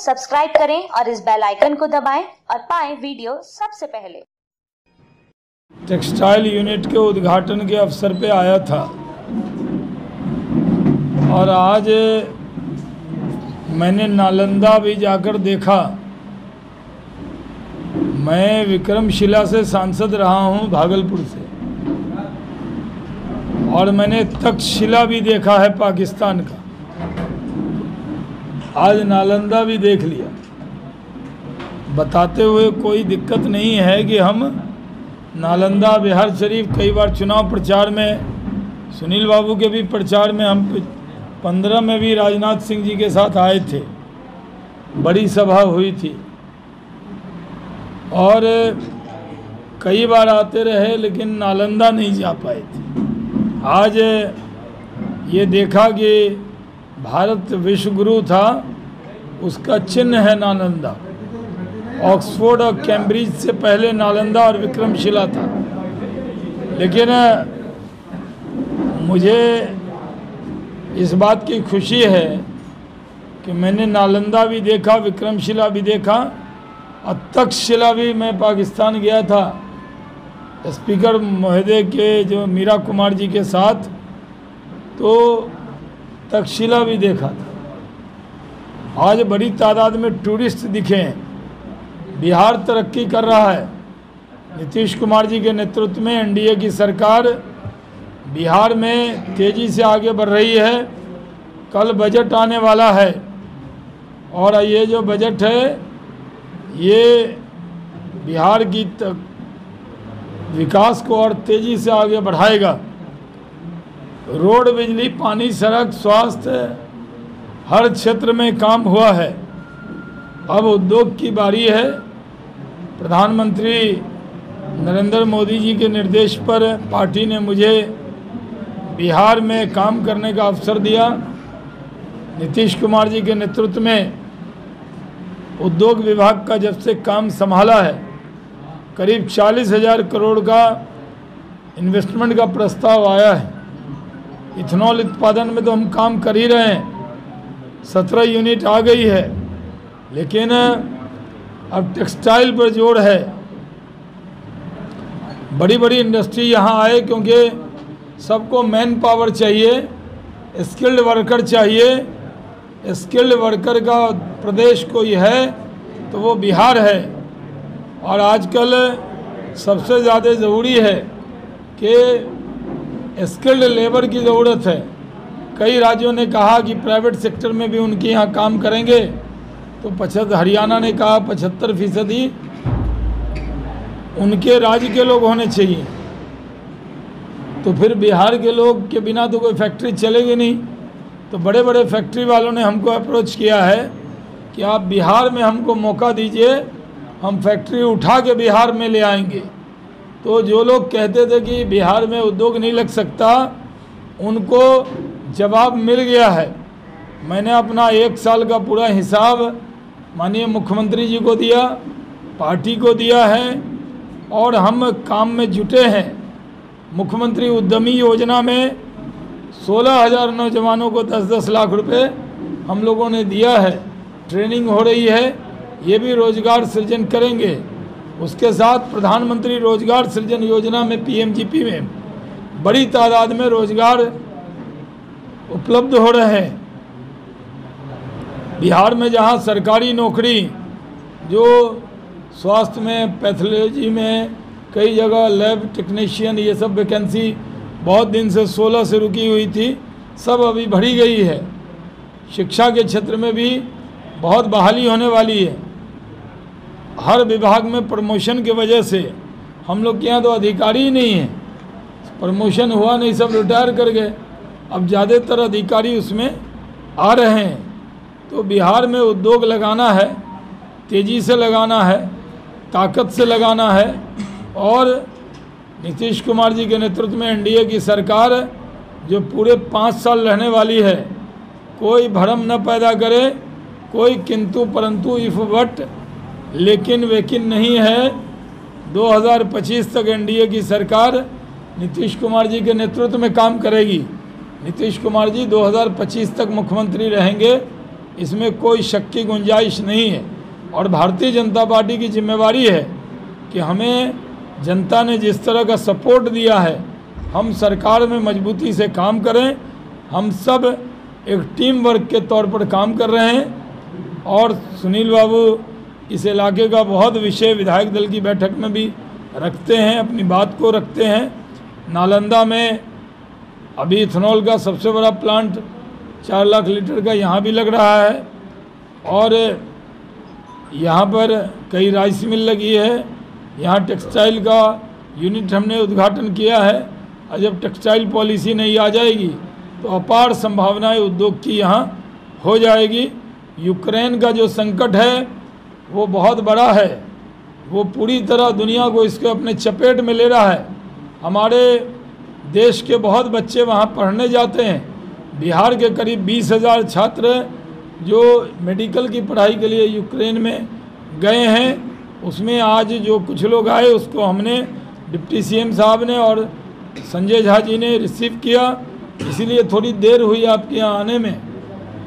Subscribe करें और इस बेल आइकन को दबाएं और पाएं वीडियो सबसे पहले। टेक्सटाइल यूनिट के उद्घाटन के अवसर पे आया था और आज मैंने नालंदा भी जाकर देखा। मैं विक्रमशिला से सांसद रहा हूं, भागलपुर से, और मैंने तक्षशिला भी देखा है पाकिस्तान का। आज नालंदा भी देख लिया। बताते हुए कोई दिक्कत नहीं है कि हम नालंदा, बिहार शरीफ कई बार चुनाव प्रचार में, सुनील बाबू के भी प्रचार में, हम 15 में भी राजनाथ सिंह जी के साथ आए थे, बड़ी सभा हुई थी और कई बार आते रहे, लेकिन नालंदा नहीं जा पाए थे। आज ये देखा कि भारत विश्व गुरु था, उसका चिन्ह है नालंदा। ऑक्सफोर्ड और कैम्ब्रिज से पहले नालंदा और विक्रमशिला था। लेकिन मुझे इस बात की खुशी है कि मैंने नालंदा भी देखा, विक्रमशिला भी देखा और तक्षशिला भी। मैं पाकिस्तान गया था स्पीकर महोदय के, जो मीरा कुमार जी के साथ, तो तक्षशिला भी देखा था। आज बड़ी तादाद में टूरिस्ट दिखे हैं। बिहार तरक्की कर रहा है। नीतीश कुमार जी के नेतृत्व में एनडीए की सरकार बिहार में तेज़ी से आगे बढ़ रही है। कल बजट आने वाला है और ये जो बजट है ये बिहार की विकास को और तेज़ी से आगे बढ़ाएगा। रोड, बिजली, पानी, सड़क, स्वास्थ्य, हर क्षेत्र में काम हुआ है। अब उद्योग की बारी है। प्रधानमंत्री नरेंद्र मोदी जी के निर्देश पर पार्टी ने मुझे बिहार में काम करने का अवसर दिया। नीतीश कुमार जी के नेतृत्व में उद्योग विभाग का जब से काम संभाला है, करीब 40,000 करोड़ का इन्वेस्टमेंट का प्रस्ताव आया है। इथेनॉल उत्पादन में तो हम काम कर ही रहे हैं, 17 यूनिट आ गई है, लेकिन अब टेक्सटाइल पर जोर है। बड़ी बड़ी इंडस्ट्री यहाँ आए, क्योंकि सबको मैन पावर चाहिए, स्किल्ड वर्कर चाहिए। स्किल्ड वर्कर का प्रदेश कोई है तो वो बिहार है। और आजकल सबसे ज़्यादा ज़रूरी है कि स्किल्ड लेबर की ज़रूरत है। कई राज्यों ने कहा कि प्राइवेट सेक्टर में भी उनके यहाँ काम करेंगे, तो हरियाणा ने कहा 75% उनके राज्य के लोग होने चाहिए। तो फिर बिहार के लोग के बिना तो कोई फैक्ट्री चलेगी नहीं। तो बड़े बड़े फैक्ट्री वालों ने हमको अप्रोच किया है कि आप बिहार में हमको मौका दीजिए, हम फैक्ट्री उठा के बिहार में ले आएंगे। तो जो लोग कहते थे कि बिहार में उद्योग नहीं लग सकता, उनको जवाब मिल गया है। मैंने अपना 1 साल का पूरा हिसाब माननीय मुख्यमंत्री जी को दिया, पार्टी को दिया है और हम काम में जुटे हैं। मुख्यमंत्री उद्यमी योजना में 16,000 नौजवानों को 10-10 लाख रुपए हम लोगों ने दिया है। ट्रेनिंग हो रही है, ये भी रोजगार सृजन करेंगे। उसके साथ प्रधानमंत्री रोजगार सृजन योजना में, पीएमजीपी में, बड़ी तादाद में रोजगार उपलब्ध हो रहे हैं। बिहार में जहां सरकारी नौकरी, जो स्वास्थ्य में, पैथोलॉजी में, कई जगह लैब टेक्नीशियन, ये सब वैकेंसी बहुत दिन से 16 से रुकी हुई थी, सब अभी भरी गई है। शिक्षा के क्षेत्र में भी बहुत बहाली होने वाली है। हर विभाग में प्रमोशन की वजह से हम लोग के यहाँ तो अधिकारी ही नहीं है, प्रमोशन हुआ नहीं, सब रिटायर कर गए। अब ज़्यादातर अधिकारी उसमें आ रहे हैं। तो बिहार में उद्योग लगाना है, तेज़ी से लगाना है, ताकत से लगाना है। और नीतीश कुमार जी के नेतृत्व में एनडीए की सरकार जो पूरे 5 साल रहने वाली है, कोई भ्रम न पैदा करे, कोई किंतु परंतु इफ बट लेकिन वेकिन नहीं है। 2025 तक एनडीए की सरकार नीतीश कुमार जी के नेतृत्व में काम करेगी। नीतीश कुमार जी 2025 तक मुख्यमंत्री रहेंगे, इसमें कोई शक की गुंजाइश नहीं है। और भारतीय जनता पार्टी की जिम्मेवारी है कि हमें जनता ने जिस तरह का सपोर्ट दिया है, हम सरकार में मजबूती से काम करें। हम सब एक टीम वर्क के तौर पर काम कर रहे हैं। और सुनील बाबू इस इलाके का बहुत विषय विधायक दल की बैठक में भी रखते हैं, अपनी बात को रखते हैं। नालंदा में अभी इथेनॉल का सबसे बड़ा प्लांट 4 लाख लीटर का यहाँ भी लग रहा है। और यहाँ पर कई राइस मिल लगी है। यहाँ टेक्सटाइल का यूनिट हमने उद्घाटन किया है। और जब टेक्सटाइल पॉलिसी नहीं आ जाएगी तो अपार संभावनाएं उद्योग की यहाँ हो जाएगी। यूक्रेन का जो संकट है वो बहुत बड़ा है, वो पूरी तरह दुनिया को इसके अपने चपेट में ले रहा है। हमारे देश के बहुत बच्चे वहाँ पढ़ने जाते हैं। बिहार के करीब 20,000 छात्र जो मेडिकल की पढ़ाई के लिए यूक्रेन में गए हैं, उसमें आज जो कुछ लोग आए उसको हमने डिप्टी सीएम साहब ने और संजय झा जी ने रिसीव किया। इसीलिए थोड़ी देर हुई आपके यहाँ आने में,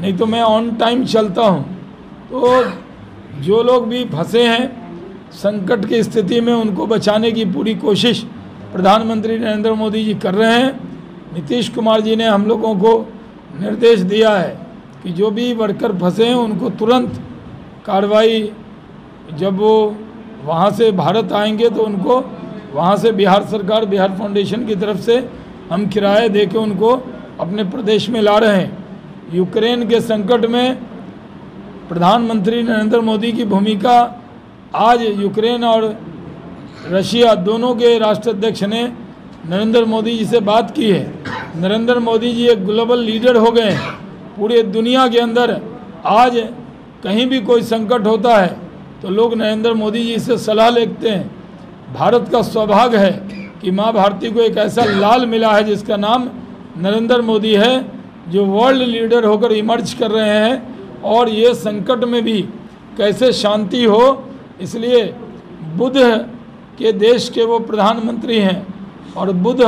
नहीं तो मैं ऑन टाइम चलता हूँ। तो जो लोग भी फंसे हैं संकट की स्थिति में, उनको बचाने की पूरी कोशिश प्रधानमंत्री नरेंद्र मोदी जी कर रहे हैं। नीतीश कुमार जी ने हम लोगों को निर्देश दिया है कि जो भी वर्कर फंसे हैं उनको तुरंत कार्रवाई, जब वो वहाँ से भारत आएंगे तो उनको वहाँ से बिहार सरकार, बिहार फाउंडेशन की तरफ से हम किराया दे के उनको अपने प्रदेश में ला रहे हैं। यूक्रेन के संकट में प्रधानमंत्री नरेंद्र मोदी की भूमिका, आज यूक्रेन और रशिया दोनों के राष्ट्राध्यक्ष ने नरेंद्र मोदी जी से बात की है। नरेंद्र मोदी जी एक ग्लोबल लीडर हो गए हैं। पूरे दुनिया के अंदर आज कहीं भी कोई संकट होता है तो लोग नरेंद्र मोदी जी से सलाह लेते हैं। भारत का सौभाग्य है कि माँ भारती को एक ऐसा लाल मिला है जिसका नाम नरेंद्र मोदी है, जो वर्ल्ड लीडर होकर इमर्ज कर रहे हैं। और ये संकट में भी कैसे शांति हो, इसलिए बुद्ध के देश के वो प्रधानमंत्री हैं और बुद्ध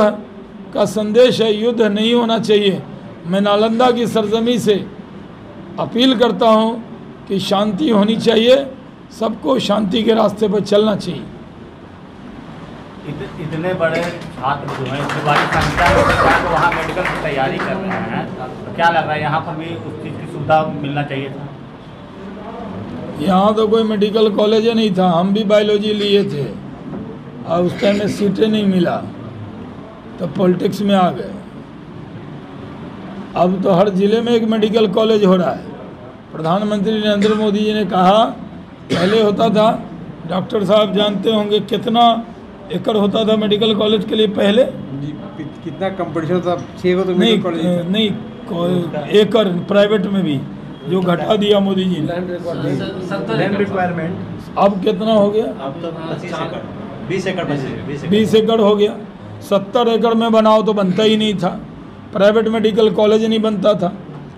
का संदेश है युद्ध नहीं होना चाहिए। मैं नालंदा की सरजमी से अपील करता हूँ कि शांति होनी चाहिए, सबको शांति के रास्ते पर चलना चाहिए। इतने बड़े छात्र जो हैं, इतनी बड़ी संख्या में छात्र वहाँ मेडिकल की तैयारी कर रहे हैं, तो क्या लग रहा है यहाँ पर भी उस चीज़ की सुविधा मिलना चाहिए था? यहाँ तो कोई मेडिकल कॉलेज नहीं था। हम भी बायोलॉजी लिए थे और उस टाइम में सीटें नहीं मिला, तो पॉलिटिक्स में आ गए। अब तो हर ज़िले में एक मेडिकल कॉलेज हो रहा है। प्रधानमंत्री नरेंद्र मोदी जी ने कहा, पहले होता था, डॉक्टर साहब जानते होंगे कितना एकड़ होता था मेडिकल कॉलेज के लिए पहले, कितना कंपटीशन था। 6 तो नहीं, कॉलेज नहीं एकड़ प्राइवेट में भी जो घटा दिया मोदी जी ने। लैंड रिक्वायरमेंट अब कितना हो गया? अब तो 25 एकड़ 20 एकड़ 20 एकड़ हो गया। 70 एकड़ में बनाओ तो बनता ही नहीं था, प्राइवेट मेडिकल कॉलेज नहीं बनता था।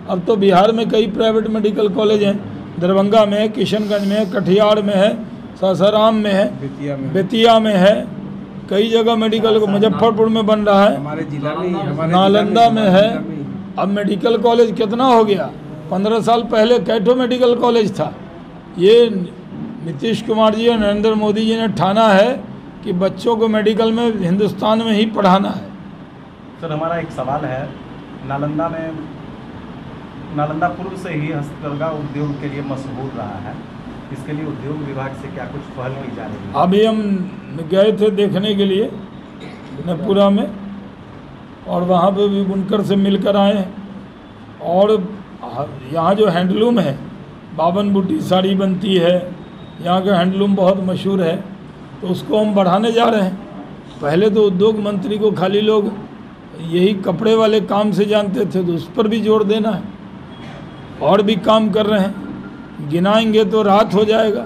अब तो बिहार में कई प्राइवेट मेडिकल कॉलेज हैं, दरभंगा में है, किशनगंज में है, कटिहार में है, सासाराम में है, बेतिया में है, कई जगह मेडिकल, मुजफ्फरपुर में बन रहा है, हमारे जिला में, नालंदा में है। अब मेडिकल कॉलेज कितना हो गया? 15 साल पहले कैठो मेडिकल कॉलेज था। ये नीतीश कुमार जी और नरेंद्र मोदी जी ने ठाना है कि बच्चों को मेडिकल में हिंदुस्तान में ही पढ़ाना है। सर, हमारा एक सवाल है, नालंदा पूर्व से ही हस्तकरघा उद्योग के लिए मशहूर रहा है। इसके लिए उद्योग विभाग से क्या कुछ पहल की जा रही है? अभी हम गए थे देखने के लिए नपुरा में, और वहाँ पे भी बुनकर से मिलकर आए हैं। और यहाँ जो हैंडलूम है, बावन बूटी साड़ी बनती है, यहाँ का हैंडलूम बहुत मशहूर है, तो उसको हम बढ़ाने जा रहे हैं। पहले तो उद्योग मंत्री को खाली लोग यही कपड़े वाले काम से जानते थे, तो उस पर भी जोर देना है। और भी काम कर रहे हैं, गिनाएंगे तो रात हो जाएगा,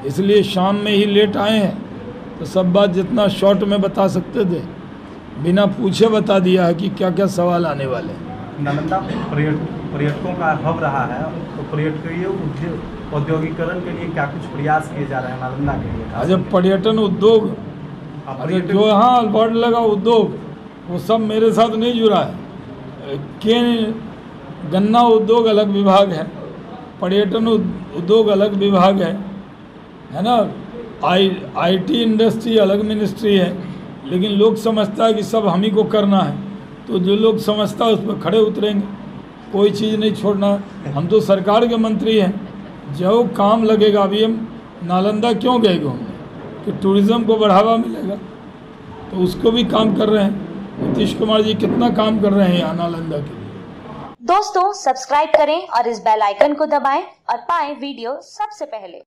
इसलिए शाम में ही लेट आए हैं। तो सब बात जितना शॉर्ट में बता सकते थे बिना पूछे बता दिया है कि क्या क्या सवाल आने वाले हैं। नालंदा पर्यटकों का हब रहा है, तो पर्यटकीय औद्योगिकरण के लिए क्या कुछ प्रयास किए जा रहे हैं नालंदा के लिए? अच्छा, पर्यटन उद्योग, जो यहाँ वर्ड लगा उद्योग, वो सब मेरे साथ नहीं जुड़ा है। गन्ना उद्योग अलग विभाग है, पर्यटन उद्योग अलग विभाग है ना, आईटी इंडस्ट्री अलग मिनिस्ट्री है, लेकिन लोग समझता है कि सब हम ही को करना है, तो जो लोग समझता है उस पर खड़े उतरेंगे, कोई चीज़ नहीं छोड़ना। हम तो सरकार के मंत्री हैं, जो काम लगेगा, अभी हम नालंदा क्यों गए घूमने कि टूरिज़्म को बढ़ावा मिलेगा, तो उसको भी काम कर रहे हैं। नीतीश कुमार जी कितना काम कर रहे हैं यहाँ नालंदा के लिए। दोस्तों सब्सक्राइब करें और इस बेल आइकन को दबाएं और पाएं वीडियो सबसे पहले।